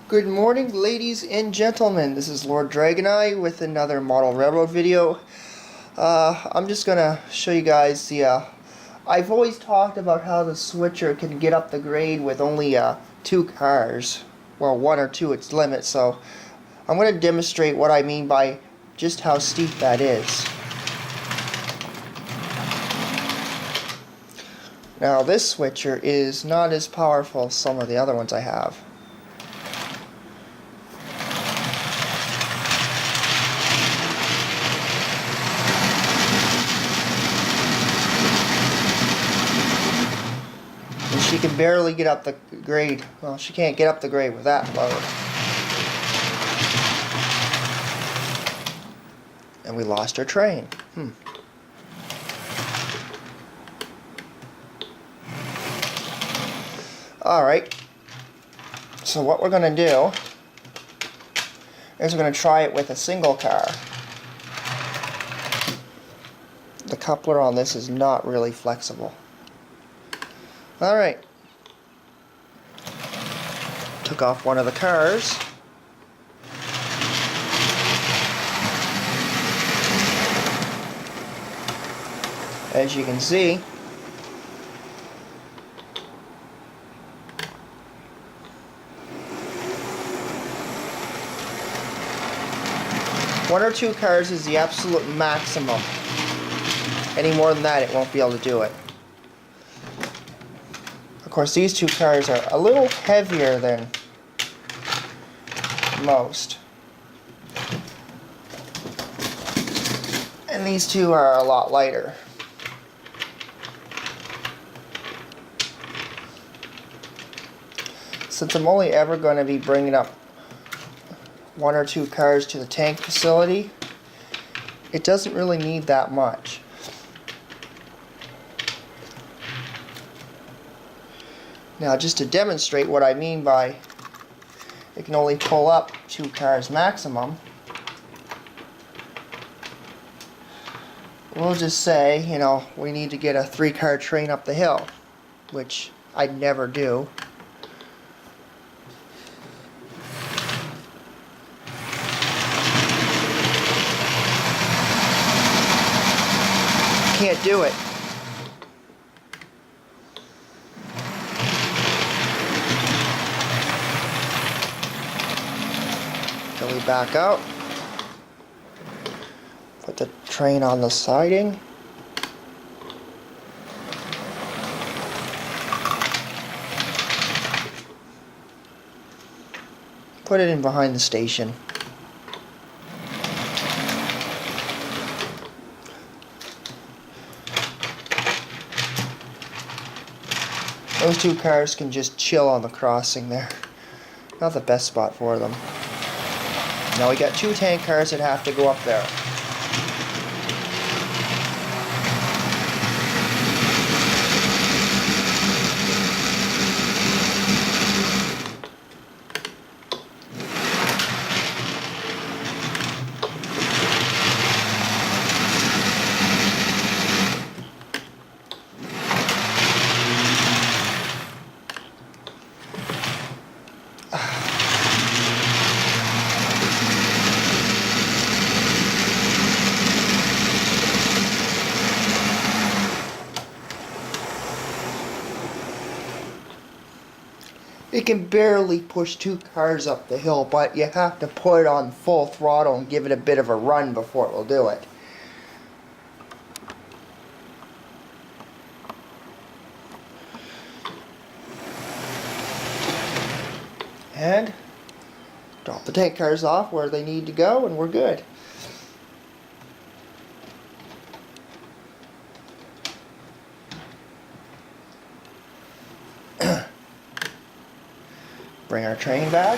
Good morning, ladies and gentlemen. This is Lord Dragoneye with another Model Railroad video. I'm just gonna show you guys the. I've always talked about how the switcher can get up the grade with only two cars. Well, one or two its limit. So I'm gonna demonstrate what I mean by just how steep that is. Now, this switcher is not as powerful as some of the other ones I have. And she can barely get up the grade. Well, she can't get up the grade with that load. And we lost our train. Alright, so what we're going to do is we're going to try it with a single car. The coupler on this is not really flexible. Alright, took off one of the cars. As you can see, one or two cars is the absolute maximum. Any more than that, it won't be able to do it. Of course, these two cars are a little heavier than most. And these two are a lot lighter. Since I'm only ever going to be bringing up one or two cars to the tank facility, it doesn't really need that much. Now, just to demonstrate what I mean by it can only pull up two cars maximum, we'll just say, you know, we need to get a 3-car train up the hill, which I'd never do. Can't do it. So we back out, put the train on the siding, put it in behind the station. Those two cars can just chill on the crossing there. Not the best spot for them. Now we got two tank cars that have to go up there. It can barely push two cars up the hill, but you have to put it on full throttle and give it a bit of a run before it will do it. And drop the tank cars off where they need to go, and we're good. Bring our train back.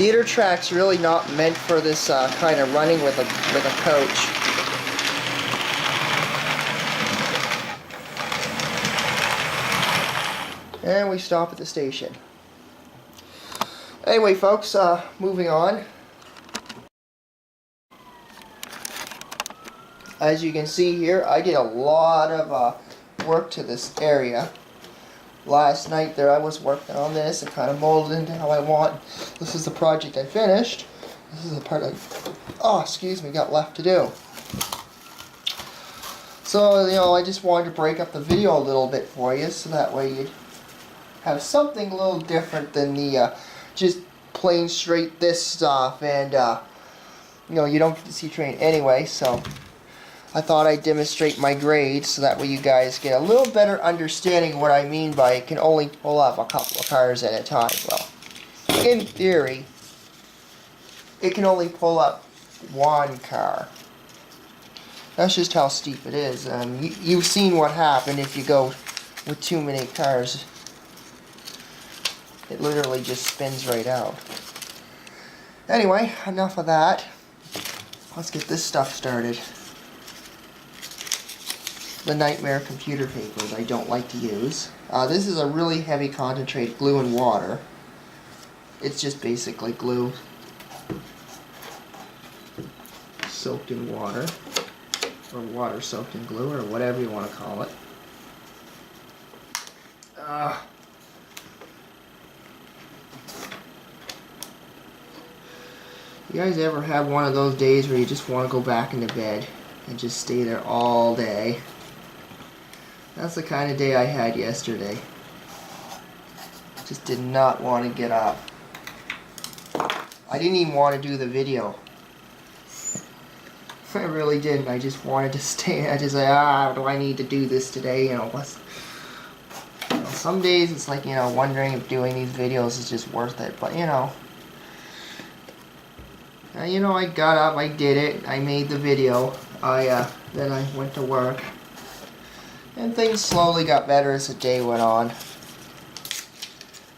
Theater track's really not meant for this kind of running with a coach. And we stop at the station. Anyway, folks, moving on. As you can see here, I did a lot of work to this area. Last night there I was working on this and kind of molded into how I want. This is the project I finished. This is the part got left to do. So, you know, I just wanted to break up the video a little bit for you so that way you'd have something a little different than the just plain straight this stuff, and you know, you don't get to see train anyway, so I thought I'd demonstrate my grades so that way you guys get a little better understanding of what I mean by it can only pull up a couple of cars at a time. Well, in theory, it can only pull up one car. That's just how steep it is. You've seen what happened if you go with too many cars. It literally just spins right out. Anyway, enough of that. Let's get this stuff started. The Nightmare computer paper that I don't like to use. This is a really heavy concentrated glue and water. It's just basically glue soaked in water, or water soaked in glue, or whatever you want to call it. You guys ever have one of those days where you just want to go back into bed and just stay there all day? That's the kind of day I had yesterday. Just did not want to get up. I didn't even want to do the video. I really didn't. I just wanted to stay. I just said, do I need to do this today? You know, some days it's like, you know, wondering if doing these videos is just worth it. But, you know, I got up, I did it, I made the video. Then I went to work. And things slowly got better as the day went on.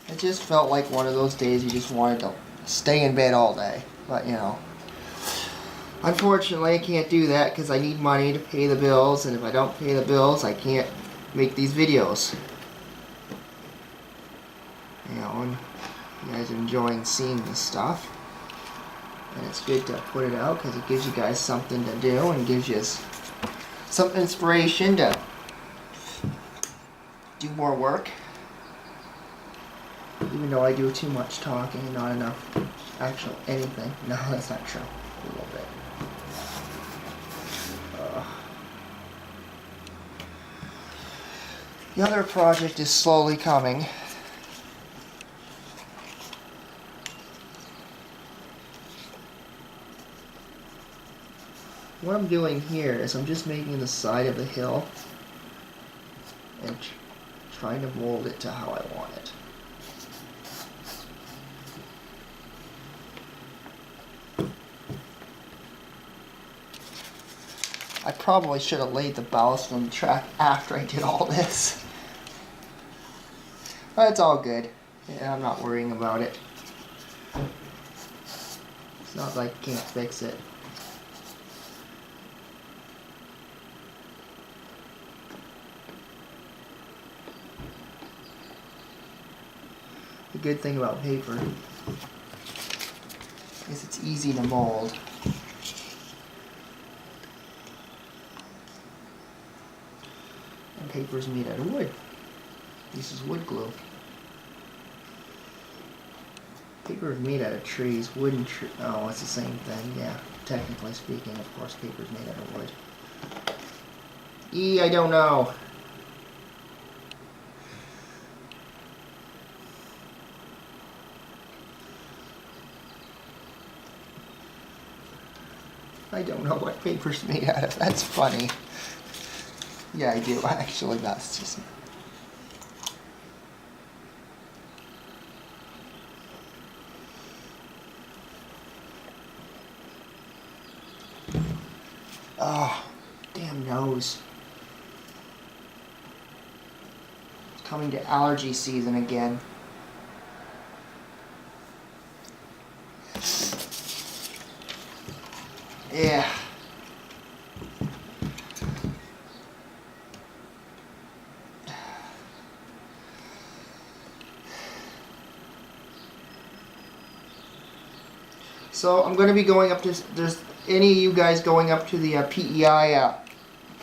It just felt like one of those days you just wanted to stay in bed all day. But, you know, unfortunately I can't do that because I need money to pay the bills, and if I don't pay the bills I can't make these videos. You know, and you guys are enjoying seeing this stuff. And it's good to put it out because it gives you guys something to do and gives you some inspiration to do more work. Even though I do too much talking and not enough actual anything. No, that's not true. A little bit. The other project is slowly coming. What I'm doing here is I'm just making the side of the hill and trying to mold it to how I want it. I probably should have laid the ballast on the track after I did all this. But it's all good. Yeah, I'm not worrying about it. It's not like I can't fix it. The good thing about paper is it's easy to mold. And paper is made out of wood. This is wood glue. Paper is made out of trees. Wooden tree. Oh, it's the same thing. Yeah, technically speaking, of course, paper is made out of wood. I don't know. I don't know what paper's made out of. That's funny. Yeah, I do. Actually, that's just... Oh, damn nose. It's coming to allergy season again. Yeah. So I'm going to be going up to, there's any of you guys going up to the PEI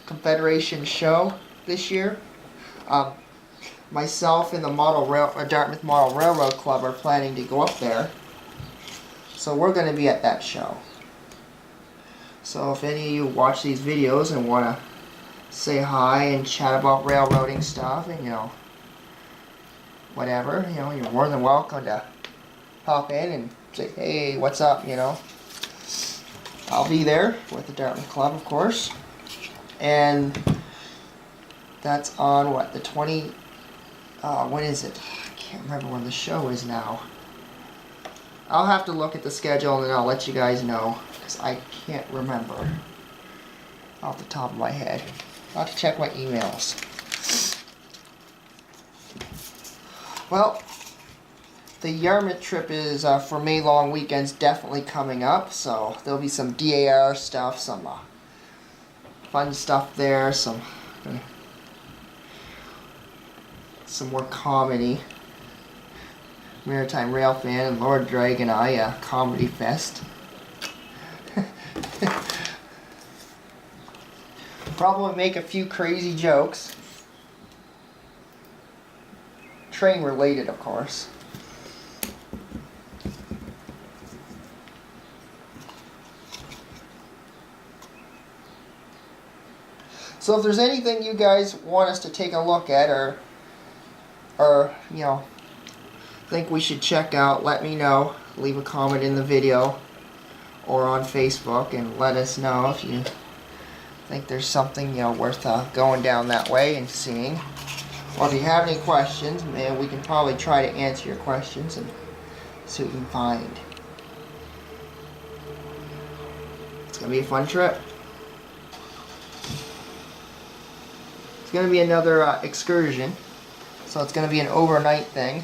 Confederation show this year? Myself and the Dartmouth Model Railroad Club are planning to go up there. So we're going to be at that show. So if any of you watch these videos and want to say hi and chat about railroading stuff and, you know, whatever, you know, you're more than welcome to pop in and say, hey, what's up, you know. I'll be there with the Dartmouth Club, of course. And that's on, what, the 20... when is it? I can't remember when the show is now. I'll have to look at the schedule and then I'll let you guys know, because I can't remember off the top of my head. I'll have to check my emails. Well, the Yarmouth trip is for May long weekends definitely coming up, so there'll be some DAR stuff, some fun stuff there, some more comedy. Maritime Rail Fan and Lord Drag and I comedy fest. Probably make a few crazy jokes. Train related, of course. So if there's anything you guys want us to take a look at or you know, think we should check out, let me know. Leave a comment in the video or on Facebook and let us know if you think there's something, you know, worth going down that way and seeing. Or if you have any questions, man, we can probably try to answer your questions and see what we can find. It's gonna be a fun trip. It's gonna be another excursion. So it's going to be an overnight thing.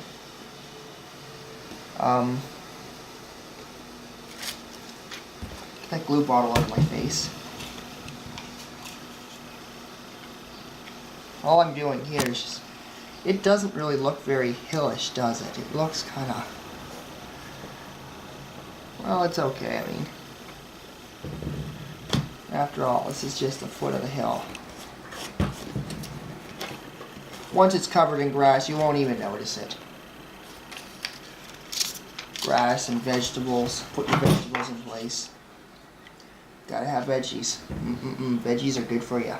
Get that glue bottle out of my face. All I'm doing here is just, it doesn't really look very hillish, does it? It looks kind of, well, it's okay. I mean, after all, this is just the foot of the hill. Once it's covered in grass, you won't even notice it. Grass and vegetables. Put your vegetables in place. Gotta have veggies. Veggies are good for you.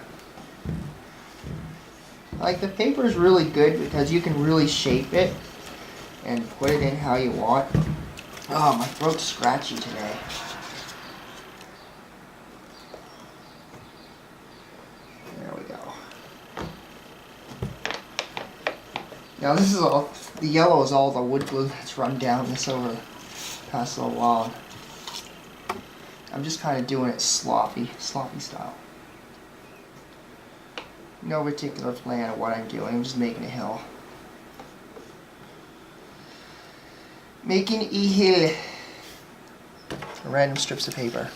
Like, the paper is really good because you can really shape it and put it in how you want. Oh, my throat's scratchy today. Now this is all, the yellow is all the wood glue that's run down this over the past little while. I'm just kind of doing it sloppy style. No particular plan of what I'm doing, I'm just making a hill. Making a hill. Random strips of paper.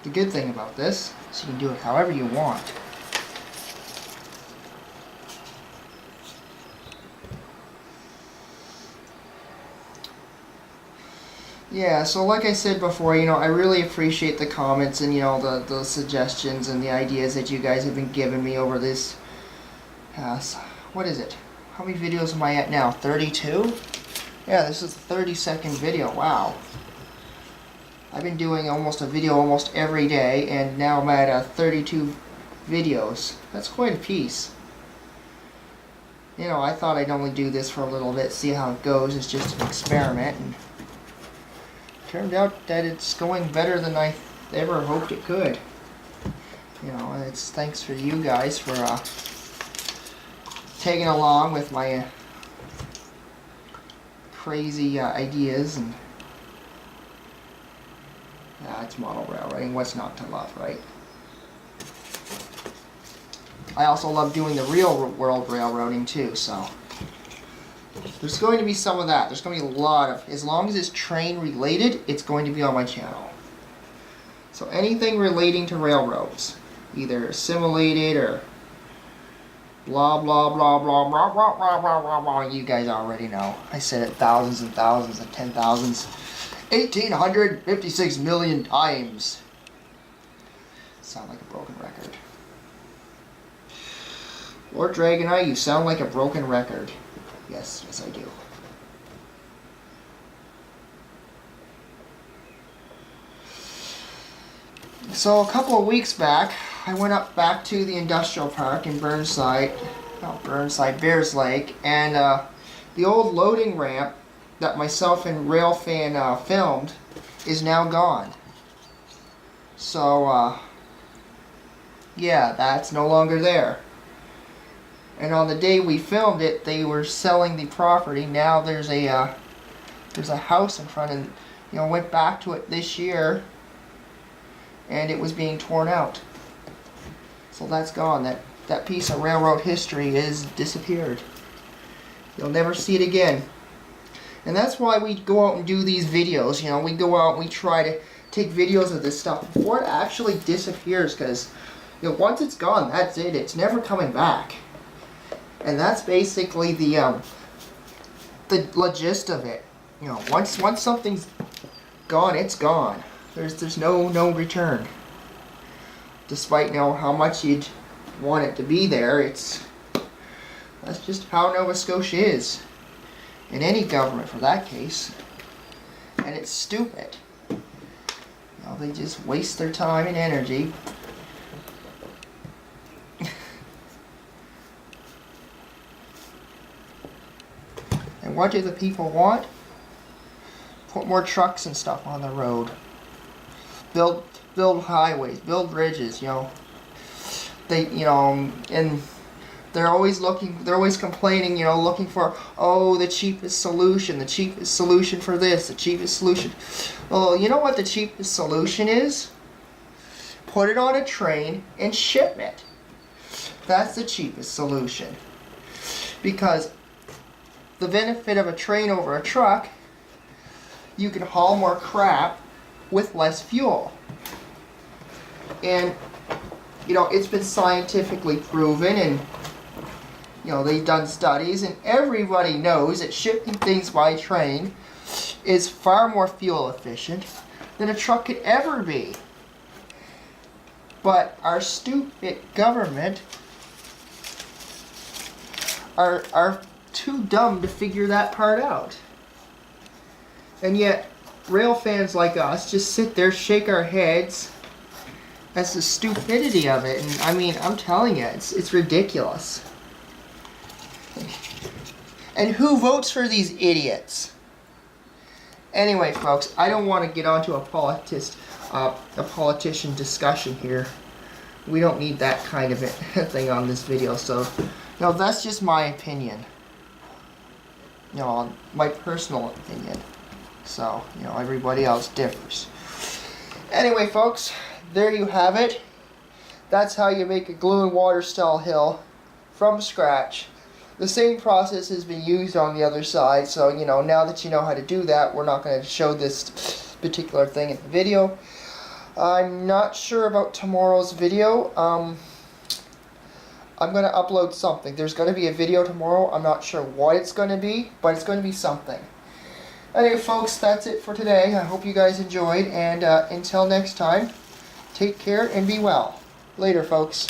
The good thing about this is you can do it however you want. Yeah, so like I said before, you know, I really appreciate the comments and, you know, the suggestions and the ideas that you guys have been giving me over this past, what is it? How many videos am I at now? 32? Yeah, this is the 32nd video. Wow. I've been doing almost a video almost every day, and now I'm at 32 videos. That's quite a piece. You know, I thought I'd only do this for a little bit, see how it goes. It's just an experiment, and turned out that it's going better than I ever hoped it could. You know, it's thanks for you guys for tagging along with my crazy ideas and It's model railroading. What's not to love, right? I also love doing the real world railroading too, so there's going to be some of that. There's going to be a lot of, as long as it's train related, it's going to be on my channel. So anything relating to railroads, either simulated or blah blah blah blah blah blah blah blah blah blah. You guys already know. I said it thousands and thousands and 10,000s, 1,856 million times. Sound like a broken record. Lord Dragonite, you sound like a broken record. Yes, yes I do. So a couple of weeks back, I went up back to the industrial park in Burnside, Bears Lake, and the old loading ramp that myself and Railfan filmed is now gone. So, yeah, that's no longer there. And on the day we filmed it, they were selling the property. Now there's a house in front, and went back to it this year, and it was being torn out. So that's gone. That piece of railroad history is disappeared. You'll never see it again. And that's why we go out and do these videos. We go out and we try to take videos of this stuff before it actually disappears, because once it's gone, that's it. It's never coming back. And that's basically the gist of it. Once something's gone, it's gone. There's no return. Despite how much you'd want it to be there, that's just how Nova Scotia is. In any government, for that case. And it's stupid. They just waste their time and energy. And what do the people want? Put more trucks and stuff on the road. Build highways, build bridges, They, and they're always complaining, looking for, the cheapest solution for this, the cheapest solution. Well, you know what the cheapest solution is? Put it on a train and ship it. That's the cheapest solution. Because the benefit of a train over a truck, you can haul more crap with less fuel. And it's been scientifically proven, and they've done studies, and everybody knows that shipping things by train is far more fuel efficient than a truck could ever be. But our stupid government are too dumb to figure that part out. And yet, rail fans like us just sit there, shake our heads at the stupidity of it. And I mean, I'm telling you, it's ridiculous. And who votes for these idiots? Anyway, folks, I don't want to get onto a politician discussion here. We don't need that kind of thing on this video. So, that's just my opinion. My personal opinion. So, everybody else differs. Anyway, folks, there you have it. That's how you make a glue and water style hill from scratch. The same process has been used on the other side, so, now that you know how to do that, we're not going to show this particular thing in the video. I'm not sure about tomorrow's video. I'm going to upload something. There's going to be a video tomorrow. I'm not sure what it's going to be, but it's going to be something. Anyway, folks, that's it for today. I hope you guys enjoyed, and until next time, take care and be well. Later, folks.